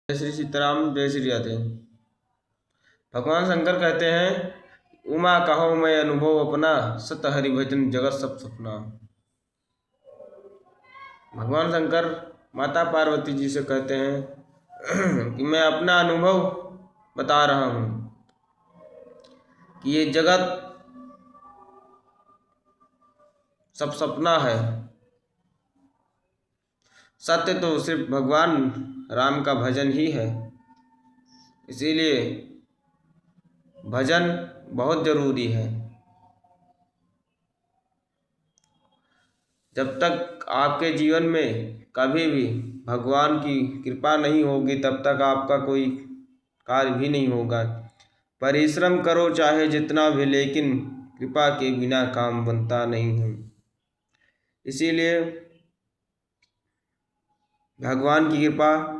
जय श्री सीताराम, जय श्री राधे। भगवान शंकर कहते हैं, उमा कहो मैं अनुभव अपना, सत हरि भजन जगत सब सपना। भगवान शंकर माता पार्वती जी से कहते हैं कि मैं अपना अनुभव बता रहा हूँ कि ये जगत सब सपना है। सत्य तो सिर्फ भगवान राम का भजन ही है। इसीलिए भजन बहुत जरूरी है। जब तक आपके जीवन में कभी भी भगवान की कृपा नहीं होगी, तब तक आपका कोई कार्य भी नहीं होगा। परिश्रम करो चाहे जितना भी, लेकिन कृपा के बिना काम बनता नहीं है। इसीलिए भगवान की कृपा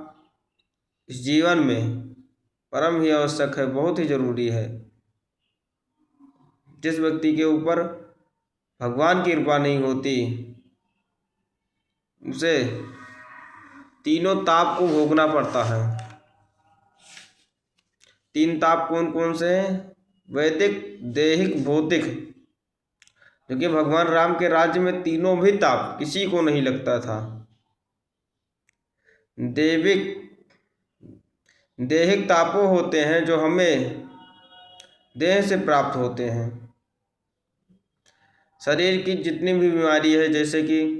इस जीवन में परम ही आवश्यक है, बहुत ही जरूरी है। जिस व्यक्ति के ऊपर भगवान की कृपा नहीं होती, उसे तीनों ताप को भोगना पड़ता है। तीन ताप कौन कौन से हैं? वैदिक, दैहिक, भौतिक। क्योंकि भगवान राम के राज्य में तीनों भी ताप किसी को नहीं लगता था। दैहिक तापों होते हैं जो हमें देह से प्राप्त होते हैं। शरीर की जितनी भी बीमारी है, जैसे कि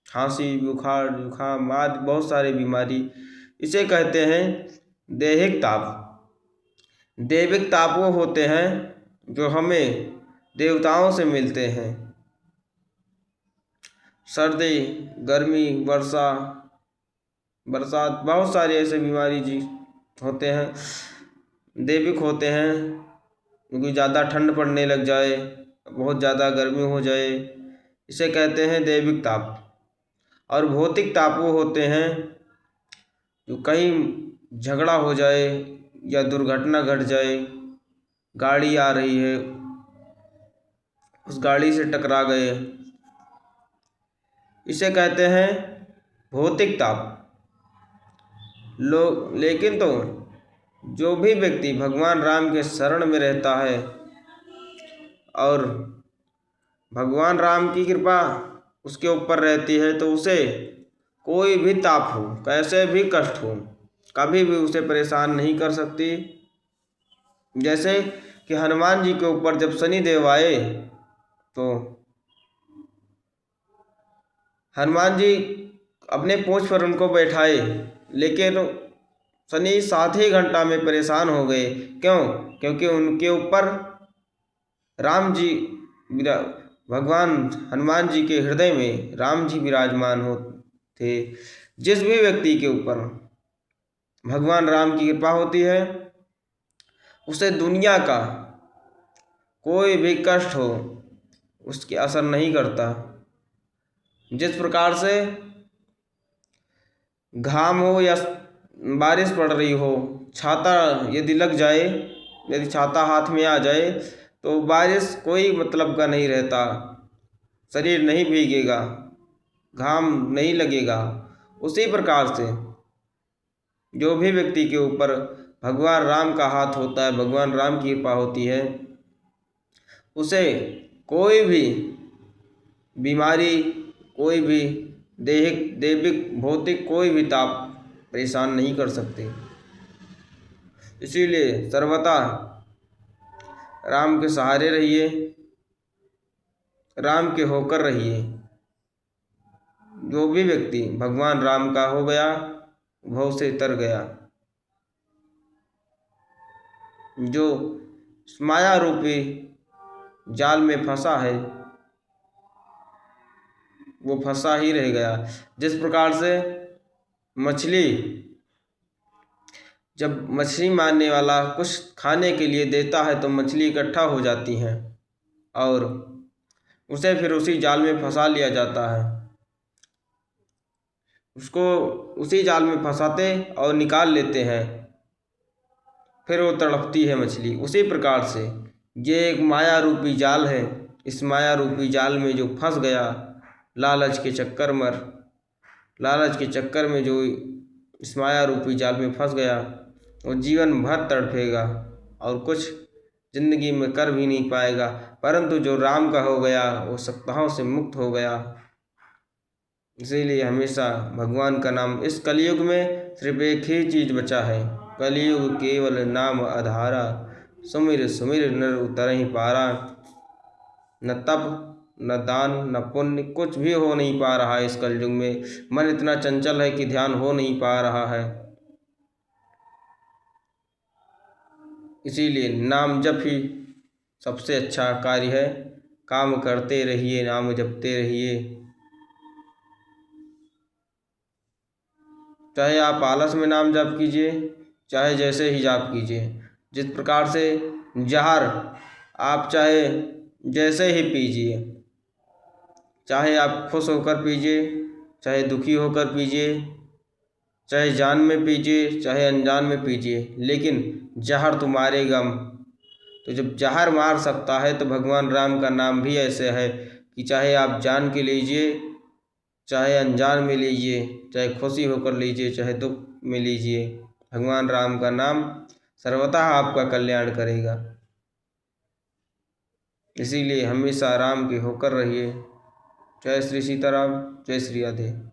खांसी, बुखार, जुखाम आदि बहुत सारी बीमारी, इसे कहते हैं दैहिक ताप। दैविक ताप वो होते हैं जो हमें देवताओं से मिलते हैं। सर्दी, गर्मी, वर्षा, बरसात, बहुत सारे ऐसे बीमारी जी होते हैं, दैविक होते हैं। क्योंकि ज़्यादा ठंड पड़ने लग जाए, बहुत ज़्यादा गर्मी हो जाए, इसे कहते हैं दैविक ताप। और भौतिक ताप वो होते हैं जो कहीं झगड़ा हो जाए या दुर्घटना घट जाए, गाड़ी आ रही है, उस गाड़ी से टकरा गए, इसे कहते हैं भौतिक ताप। लेकिन तो जो भी व्यक्ति भगवान राम के शरण में रहता है और भगवान राम की कृपा उसके ऊपर रहती है, तो उसे कोई भी ताप हो, कैसे भी कष्ट हो, कभी भी उसे परेशान नहीं कर सकती। जैसे कि हनुमान जी के ऊपर जब शनि देव आए, तो हनुमान जी अपने पूंछ पर उनको बैठाए, लेकिन शनि 7 ही घंटा में परेशान हो गए। क्यों? क्योंकि उनके ऊपर राम जी, भगवान हनुमान जी के हृदय में राम जी विराजमान हो थे। जिस भी व्यक्ति के ऊपर भगवान राम की कृपा होती है, उसे दुनिया का कोई भी कष्ट हो उसके असर नहीं करता। जिस प्रकार से घाम हो या बारिश पड़ रही हो, छाता यदि लग जाए, यदि छाता हाथ में आ जाए, तो बारिश कोई मतलब का नहीं रहता, शरीर नहीं भीगेगा, घाम नहीं लगेगा। उसी प्रकार से जो भी व्यक्ति के ऊपर भगवान राम का हाथ होता है, भगवान राम की कृपा होती है, उसे कोई भी बीमारी, कोई भी दैहिक, दैविक, भौतिक कोई भी ताप परेशान नहीं कर सकते। इसीलिए सर्वथा राम के सहारे रहिए, राम के होकर रहिए। जो भी व्यक्ति भगवान राम का हो गया, भव से तर गया। जो माया रूपी जाल में फंसा है, वो फंसा ही रह गया। जिस प्रकार से मछली, जब मछली मारने वाला कुछ खाने के लिए देता है, तो मछली इकट्ठा हो जाती हैं और उसे फिर उसी जाल में फंसा लिया जाता है। उसको उसी जाल में फंसाते और निकाल लेते हैं, फिर वो तड़पती है मछली। उसी प्रकार से ये एक माया रूपी जाल है। इस माया रूपी जाल में जो फंस गया, लालच के चक्कर में जो इस माया रूपी जाल में फंस गया वो जीवन भर तड़पेगा और कुछ जिंदगी में कर भी नहीं पाएगा। परंतु जो राम का हो गया वो सप्ताहों से मुक्त हो गया। इसीलिए हमेशा भगवान का नाम, इस कलयुग में सिर्फ एक ही चीज़ बचा है, कलयुग केवल नाम आधारा, सुमिर सुमिर नर उतरहि पारा। न तप न दान न पुण्य कुछ भी हो नहीं पा रहा है इस कलयुग में। मन इतना चंचल है कि ध्यान हो नहीं पा रहा है। इसीलिए नाम जप ही सबसे अच्छा कार्य है। काम करते रहिए, नाम जपते रहिए। चाहे आप आलस में नाम जप कीजिए, चाहे जैसे ही जाप कीजिए। जिस प्रकार से जहर आप चाहे जैसे ही पीजिए, चाहे आप खुश होकर पीजिए, चाहे दुखी होकर पीजिए, चाहे जान में पीजिए चाहे अनजान में पीजिए, लेकिन जहर तो मारेगा। तो जब जहर मार सकता है तो भगवान राम का नाम भी ऐसे है कि चाहे आप जान के लीजिए, चाहे अनजान में लीजिए, चाहे खुशी होकर लीजिए, चाहे दुख में लीजिए, भगवान राम का नाम सर्वथा आपका कल्याण करेगा। इसीलिए हमेशा राम के होकर रहिए। जय श्री सीताराम, जय श्री राधे।